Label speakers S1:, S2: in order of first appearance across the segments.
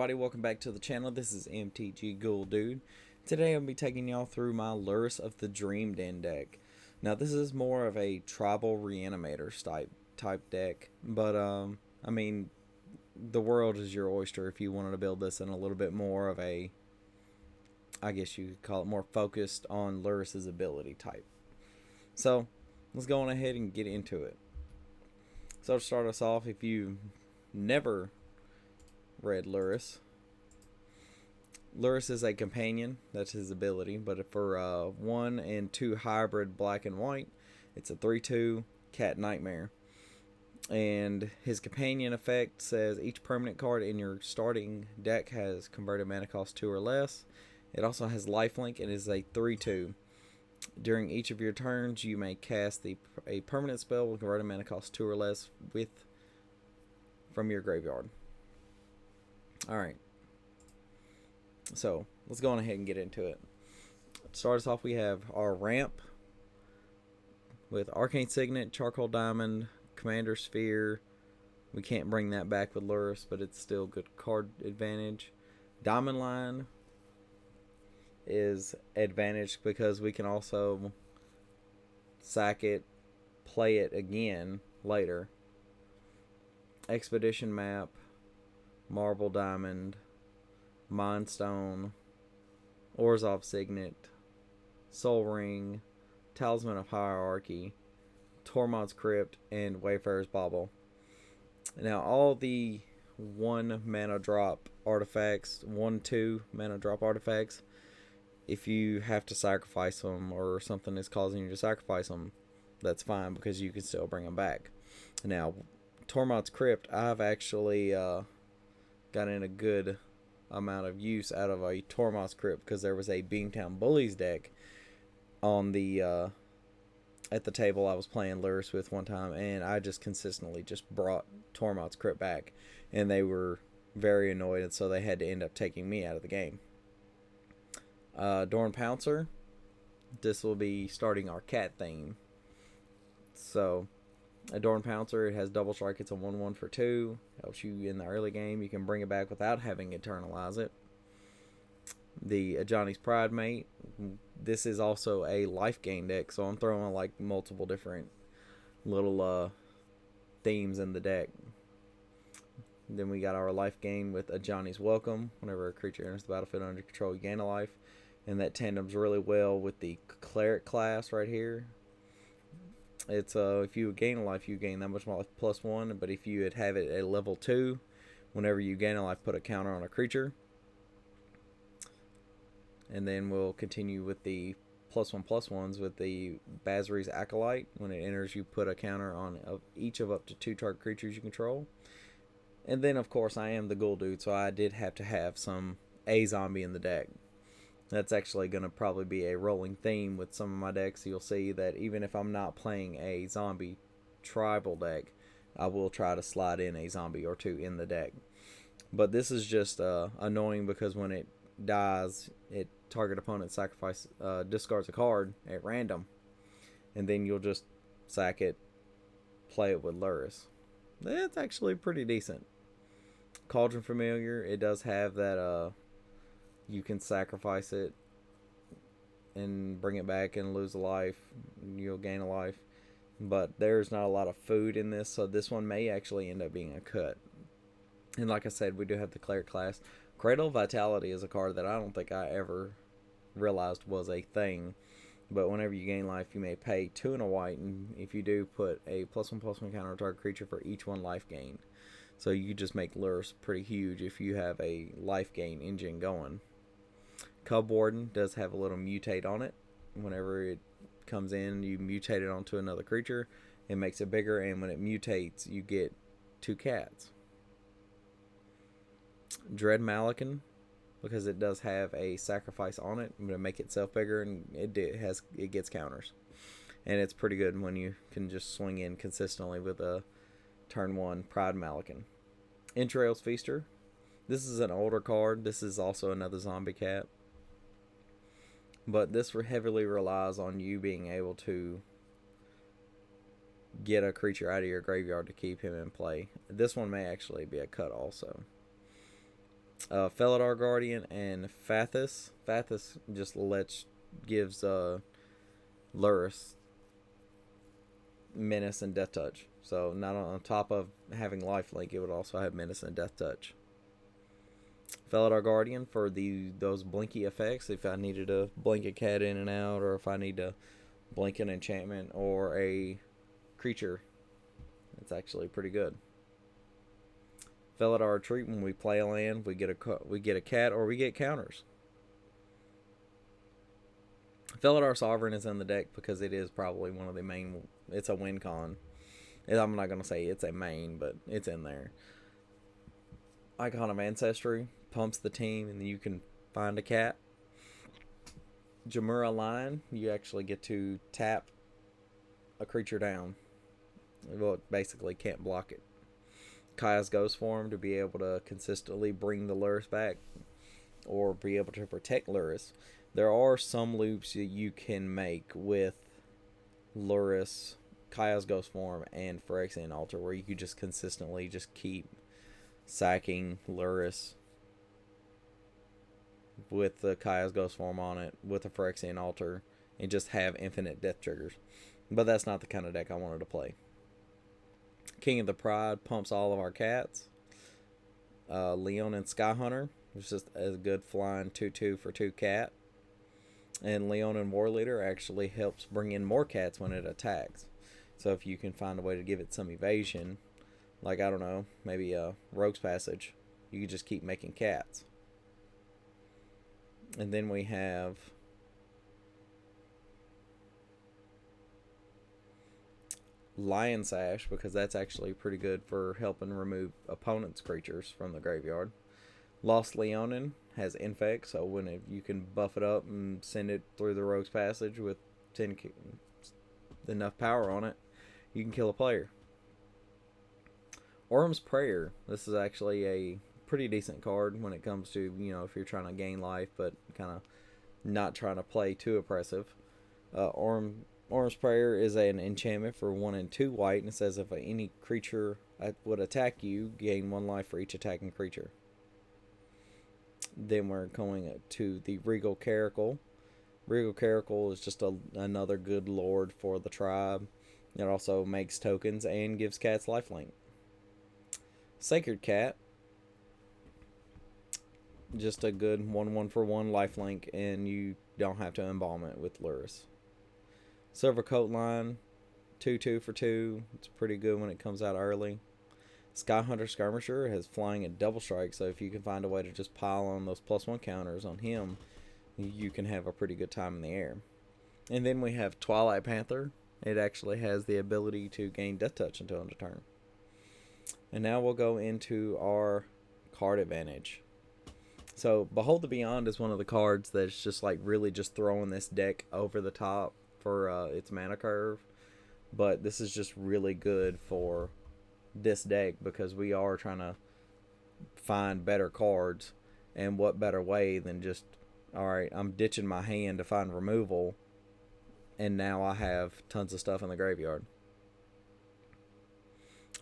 S1: everybody, welcome back to the channel. This is MTG Ghoul Dude. Today I'll be taking y'all through my Lurrus of the Dream Den deck. Now this is more of a tribal reanimators type deck, but I mean, the world is your oyster if you wanted to build this in a little bit more of a, I guess you could call it more focused on Lurrus's ability type. So let's go on ahead and get into it. So to start us off, if you never read Lurrus. Lurrus is a companion, that's his ability, but for 1 and 2 hybrid black and white, it's a 3/2 cat nightmare. And his companion effect says each permanent card in your starting deck has converted mana cost 2 or less. It also has lifelink and is a 3/2. During each of your turns, you may cast a permanent spell with converted mana cost 2 or less from your graveyard. Alright, so let's go on ahead and get into it. To start us off, we have our ramp with Arcane Signet, Charcoal Diamond, Commander Sphere. We can't bring that back with Lurrus, but it's still good card advantage. Diamond Line is advantage because we can also sack it, play it again later. Expedition Map, Marble Diamond, Mind Stone, Orzhov Signet, Soul Ring, Talisman of Hierarchy, Tormod's Crypt, and Wayfarer's Bauble. Now all the 1 mana drop artifacts, 1/2 mana drop artifacts, if you have to sacrifice them or something is causing you to sacrifice them, that's fine because you can still bring them back. Now Tormod's Crypt, I've actually gotten a good amount of use out of a Tormod's Crypt because there was a Beamtown Bullies deck on the at the table I was playing Lurrus with one time, and I just consistently just brought Tormod's Crypt back, and they were very annoyed, and so they had to end up taking me out of the game. Dorn Pouncer, this will be starting our cat theme. So Adorn Pouncer, it has double strike, it's a 1/1 for 2. Helps you in the early game. You can bring it back without having Eternalize it. The Ajani's Pride Mate, this is also a life gain deck, so I'm throwing like multiple different little themes in the deck. Then we got our life gain with Ajani's Welcome. Whenever a creature enters the battlefield under control, you gain a life. And that tandems really well with the Cleric class right here. It's if you gain a life, you gain that much more life +1. But if you have it at level 2, whenever you gain a life, put a counter on a creature. And then we'll continue with the +1/+1s with the Basri's Acolyte. When it enters, you put a counter on each of up to 2 target creatures you control. And then, of course, I am the Ghoul Dude, so I did have to have some zombie in the deck. That's actually going to probably be a rolling theme with some of my decks. You'll see that even if I'm not playing a zombie tribal deck, I will try to slide in a zombie or 2 in the deck. But this is just annoying because when it dies, target opponent discards a card at random, and then you'll just sack it, play it with Lurrus. It's actually pretty decent. Cauldron Familiar, it does have that you can sacrifice it and bring it back and lose a life. You'll gain a life. But there's not a lot of food in this, so this one may actually end up being a cut. And like I said, we do have the Cleric class. Cradle of Vitality is a card that I don't think I ever realized was a thing. But whenever you gain life, you may pay 2 and a white, and if you do, put a +1/+1 counter on target creature for each 1 life gain. So you just make Lurrus pretty huge if you have a life gain engine going. Cub Warden does have a little mutate on it. Whenever it comes in, you mutate it onto another creature. It makes it bigger, and when it mutates, you get 2 cats. Dread Malakin, because it does have a sacrifice on it, I'm going to make itself bigger, and it gets counters. And it's pretty good when you can just swing in consistently with a turn 1 Pride Malakin. Entrails Feaster. This is an older card. This is also another zombie cat. But this heavily relies on you being able to get a creature out of your graveyard to keep him in play. This one may actually be a cut also. Felidar Guardian and Fathus. Fathus just gives Lurrus Menace and Death Touch. So not on top of having Lifelink, it would also have Menace and Death Touch. Felidar Guardian for those blinky effects. If I needed to blink a cat in and out, or if I need to blink an enchantment or a creature, it's actually pretty good. Felidar Retreat, when we play a land, we get a cat or we get counters. Felidar Sovereign is in the deck because it is probably one of the main. It's a win con. I'm not going to say it's a main, but it's in there. Icon of Ancestry pumps the team, and you can find a cat. Jamura Lion, you actually get to tap a creature down. Well, it basically can't block it. Kaya's Ghost Form to be able to consistently bring the Lurrus back, or be able to protect Lurrus. There are some loops that you can make with Lurrus, Kaya's Ghost Form, and Phyrexian Altar, where you could just consistently just keep sacking Lurrus with the Kaya's Ghost Form on it, with the Phyrexian Altar, and just have infinite death triggers. But that's not the kind of deck I wanted to play. King of the Pride pumps all of our cats. Leonin Skyhunter, which is just a good flying 2/2 for 2 cat. And Leonin War Leader actually helps bring in more cats when it attacks. So if you can find a way to give it some evasion, like, I don't know, maybe a Rogue's Passage, you could just keep making cats. And then we have Lion Sash, because that's actually pretty good for helping remove opponent's creatures from the graveyard. Lost Leonin has Infect, so you can buff it up and send it through the Rogue's Passage with enough power on it, you can kill a player. Orm's Prayer, this is actually a pretty decent card when it comes to, if you're trying to gain life but kind of not trying to play too oppressive. Orm's Prayer is an enchantment for 1 and 2 white, and it says if any creature would attack you, gain 1 life for each attacking creature. Then we're going to the Regal Caracal. Regal Caracal is just another good lord for the tribe. It also makes tokens and gives cats lifelink. Sacred Cat, just a good 1/1 for 1 lifelink, and you don't have to embalm it with Lurrus. Silver Coat Line, 2/2 for 2. It's pretty good when it comes out early. Skyhunter Skirmisher has flying at double strike, so if you can find a way to just pile on those +1 counters on him, you can have a pretty good time in the air. And then we have Twilight Panther. It actually has the ability to gain Death Touch until end of turn. And now we'll go into our card advantage. So Behold the Beyond is one of the cards that's just like really just throwing this deck over the top for its mana curve. But this is just really good for this deck because we are trying to find better cards, and what better way than just, alright, I'm ditching my hand to find removal, and now I have tons of stuff in the graveyard.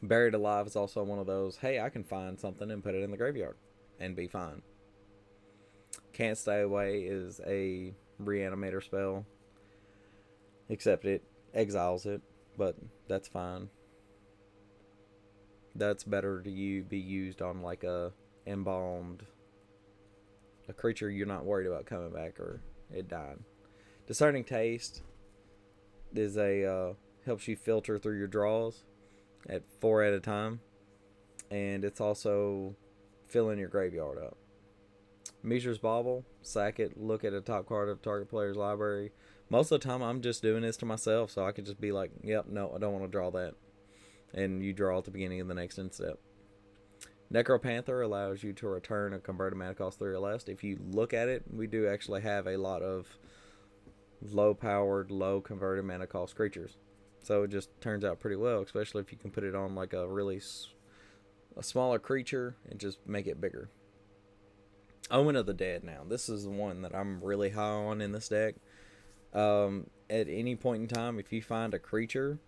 S1: Buried Alive is also one of those, hey, I can find something and put it in the graveyard and be fine. Can't Stay Away is a reanimator spell, except it exiles it, but that's fine. That's better to be used on like a embalmed, a creature you're not worried about coming back or it died. Discerning Taste is helps you filter through your draws at 4 at a time, and it's also filling your graveyard up. Mishra's Bauble, sack it, look at a top card of target player's library. Most of the time I'm just doing this to myself, so I could just be like, yep, no, I don't want to draw that. And you draw at the beginning of the next end step. Necropanther allows you to return a converted mana cost 3 or less. If you look at it, we do actually have a lot of low-powered, low-converted mana cost creatures. So it just turns out pretty well, especially if you can put it on like a smaller creature and just make it bigger. Omen of the Dead now. This is the one that I'm really high on in this deck. At any point in time, if you find a creature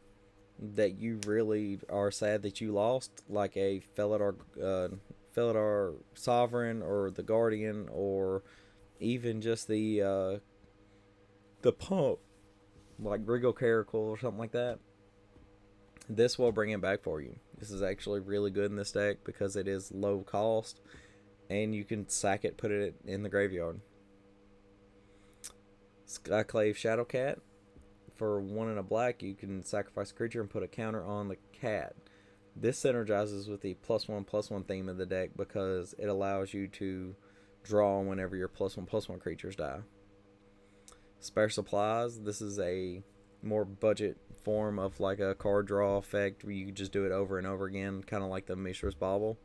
S1: that you really are sad that you lost, like a Felidar Felidar Sovereign or the Guardian or even just the pump like Regal Caracal or something like that, this will bring it back for you. This is actually really good in this deck because it is low cost and you can sack it, put it in the graveyard. Skyclave Shadowcat. For 1 and a black, you can sacrifice a creature and put a counter on the cat. This synergizes with the +1/+1 theme of the deck because it allows you to draw whenever your +1/+1 creatures die. Spare Supplies. This is a more budget form of like a card draw effect where you just do it over and over again, kind of like the Mishra's Bauble.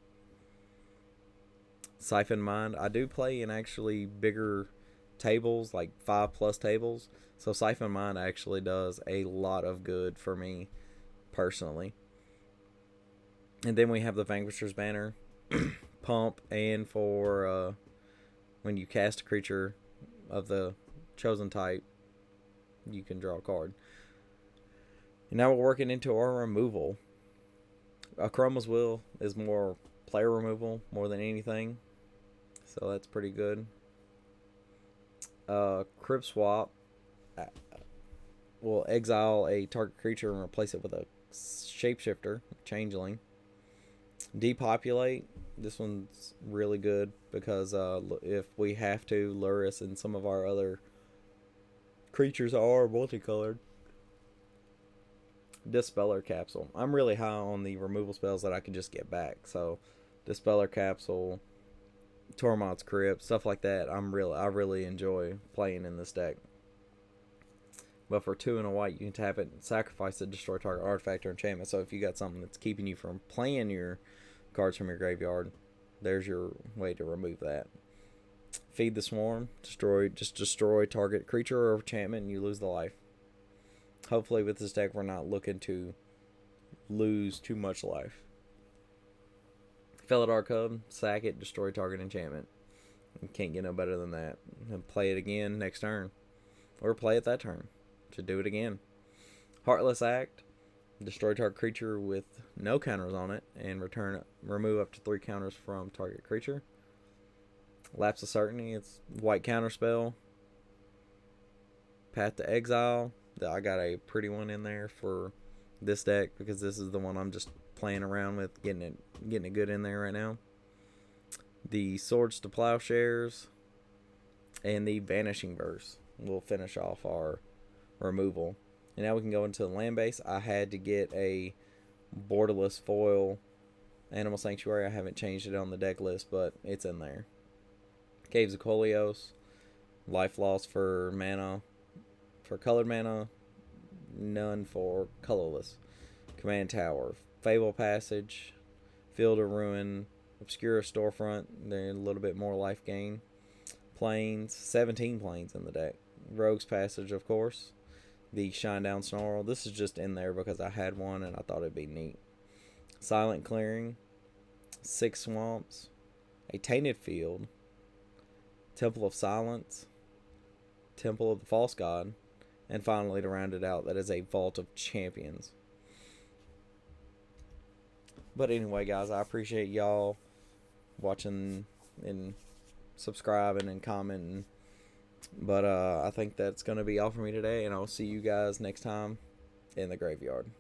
S1: Siphon Mind. I do play in actually bigger tables, like 5+ tables, so Siphon Mind actually does a lot of good for me personally. And then we have the Vanquisher's Banner, pump, and for when you cast a creature of the chosen type, you can draw a card. And now we're working into our removal. Chroma's Will is more player removal more than anything, so that's pretty good. Crib Swap will exile a target creature and replace it with a shapeshifter, changeling. Depopulate. This one's really good because if we have to, Lurrus and some of our other creatures are multicolored. Dispeller Capsule. I'm really high on the removal spells that I can just get back. So, Dispeller Capsule, Tormod's Crypt, stuff like that. I really enjoy playing in this deck. But for 2 and a white, you can tap it and sacrifice it, destroy target artifact or enchantment. So if you got something that's keeping you from playing your cards from your graveyard, there's your way to remove that. Feed the Swarm. Destroy target creature or enchantment and you lose the life. Hopefully with this deck we're not looking to lose too much life. Felidar Cub. Sack it, destroy target enchantment. You can't get no better than that. And play it again next turn. Or play it that turn. To do it again. Heartless Act. Destroy target creature with no counters on it and remove up to 3 counters from target creature. Lapse of Certainty. It's white counter spell. Path to Exile. I got a pretty one in there for this deck because this is the one I'm just playing around with, getting it good in there right now. The Swords to Plowshares and the Vanishing Verse will finish off our removal. And now we can go into the land base. I had to get a borderless foil Animal Sanctuary. I haven't changed it on the deck list, but it's in there. Caves of Kolios. Life loss for mana. For colored mana. None for colorless. Command Tower. Fable Passage. Field of Ruin. Obscura Storefront. They're a little bit more life gain. Plains. 17 plains in the deck. Rogue's Passage, of course. The Shinedown Snarl. This is just in there because I had one and I thought it'd be neat. Silent Clearing. 6 Swamps. A Tainted Field. Temple of Silence. Temple of the False God. And finally, to round it out, that is a Vault of Champions. But anyway, guys, I appreciate y'all watching and subscribing and commenting. But I think that's going to be all for me today, and I'll see you guys next time in the graveyard.